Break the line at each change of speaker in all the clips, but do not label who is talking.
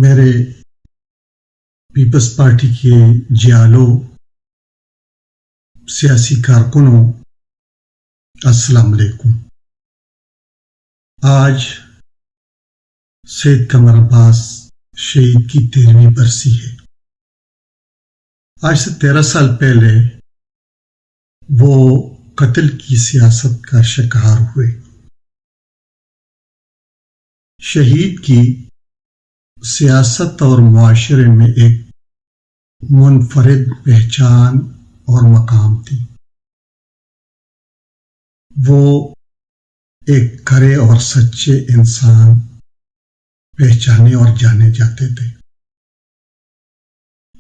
میرے Peoples party کے جیالو سیاسی کارکنوں السلام علیکم۔ آج سید قمر عباس شہید کی 13ویں برسی ہے۔ آج سے 13 سال پہلے وہ قتل کی سیاست کا شکار ہوئے۔ شہید کی سیاست اور معاشرے میں ایک منفرد پہچان اور مقام تھی۔ وہ ایک کھرے اور سچے انسان پہچانے اور جانے جاتے تھے۔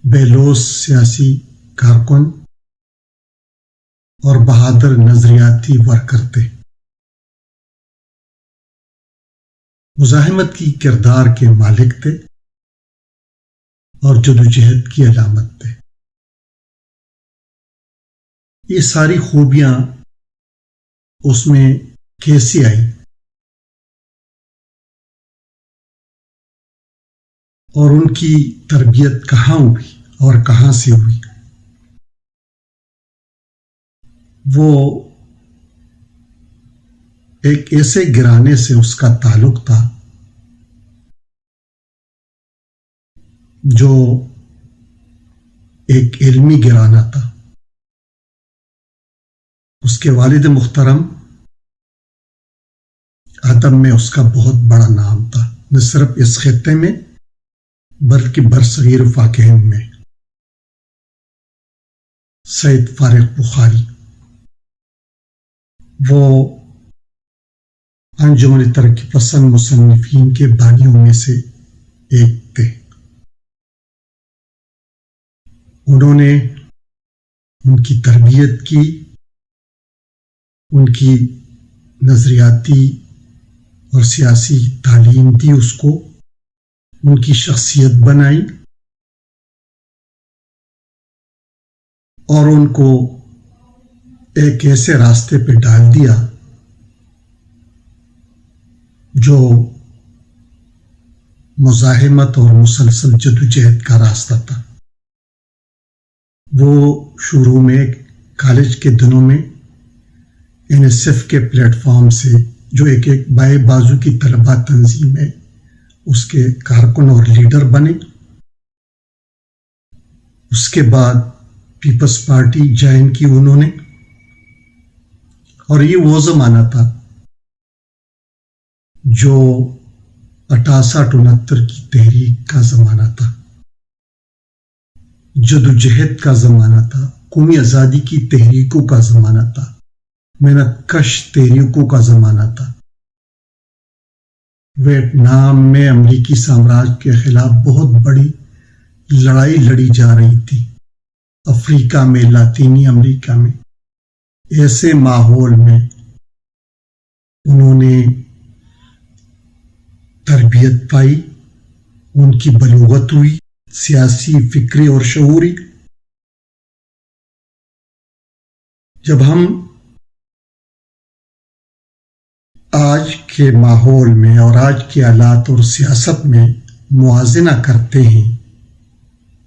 بے لوث سیاسی کارکن اور بہادر نظریاتی ورکر تھے۔ مزاحمت کی کردار کے مالک تھے اور جدوجہد کی علامت تھے۔ یہ ساری خوبیاں اس میں کیسی آئی اور ان کی تربیت کہاں ہوئی اور کہاں سے ہوئی؟ وہ ایک ایسے گھرانے سے اس کا تعلق تھا جو ایک علمی گھرانہ تھا۔ اس کے والد محترم ادب میں اس کا بہت بڑا نام تھا، نہ صرف اس خطے میں بلکہ برصغیر فاقہ میں۔ سید فارغ بخاری وہ انجمن ترقی پسند مصنفین کے بانیوں میں سے ایک تھے۔ انہوں نے ان کی تربیت کی، ان کی نظریاتی اور سیاسی تعلیم دی اس کو، ان کی شخصیت بنائی اور ان کو ایک ایسے راستے پہ ڈال دیا جو مزاحمت اور مسلسل جدوجہد کا راستہ تھا۔ وہ شروع میں کالج کے دنوں میں NSF کے پلیٹ فارم سے، جو ایک بائیں بازو کی طلباء تنظیم ہے، اس کے کارکن اور لیڈر بنے۔ اس کے بعد پیپلز پارٹی جوائن کی انہوں نے، اور یہ وہ زمانہ تھا جو 68-69 کی تحریک کا زمانہ تھا، جدوجہد کا زمانہ تھا، قومی آزادی کی تحریکوں کا زمانہ تھا، محنت کش تحریکوں کا زمانہ تھا۔ ویتنام میں امریکی سامراج کے خلاف بہت بڑی لڑائی لڑی جا رہی تھی، افریقہ میں، لاطینی امریکہ میں۔ ایسے ماحول میں انہوں نے تربیت پائی، ان کی بلوغت ہوئی، سیاسی، فکری اور شعوری۔ جب ہم آج کے ماحول میں اور آج کے حالات اور سیاست میں موازنہ کرتے ہیں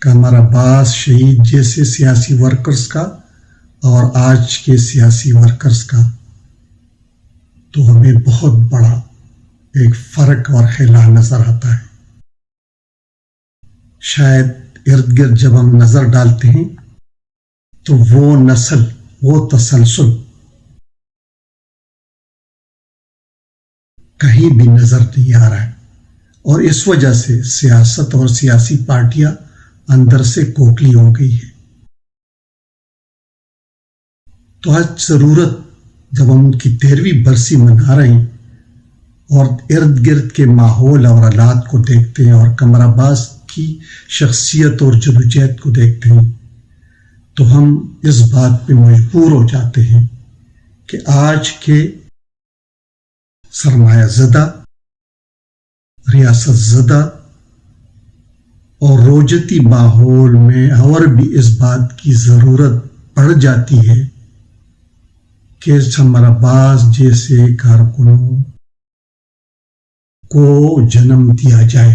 قمر عباس شہید جیسے سیاسی ورکرز کا اور آج کے سیاسی ورکرز کا، تو ہمیں بہت بڑا ایک فرق اور خلا نظر آتا ہے۔ شاید ارد گرد جب ہم نظر ڈالتے ہیں تو وہ نسل، وہ تسلسل کہیں بھی نظر نہیں آ رہا ہے، اور اس وجہ سے سیاست اور سیاسی پارٹیاں اندر سے کھوکھلی ہو گئی ہے۔ تو آج ضرورت، جب ہم ان کی 13ویں برسی منا رہے ہیں اور ارد گرد کے ماحول اور حالات کو دیکھتے ہیں اور قمر عباس کی شخصیت اور جدوجہد کو دیکھتے ہیں، تو ہم اس بات پہ مجبور ہو جاتے ہیں کہ آج کے سرمایہ زدہ، ریاست زدہ اور روجتی ماحول میں اور بھی اس بات کی ضرورت پڑ جاتی ہے کہ قمر عباس جیسے کارکنوں کو جنم دیا جائے،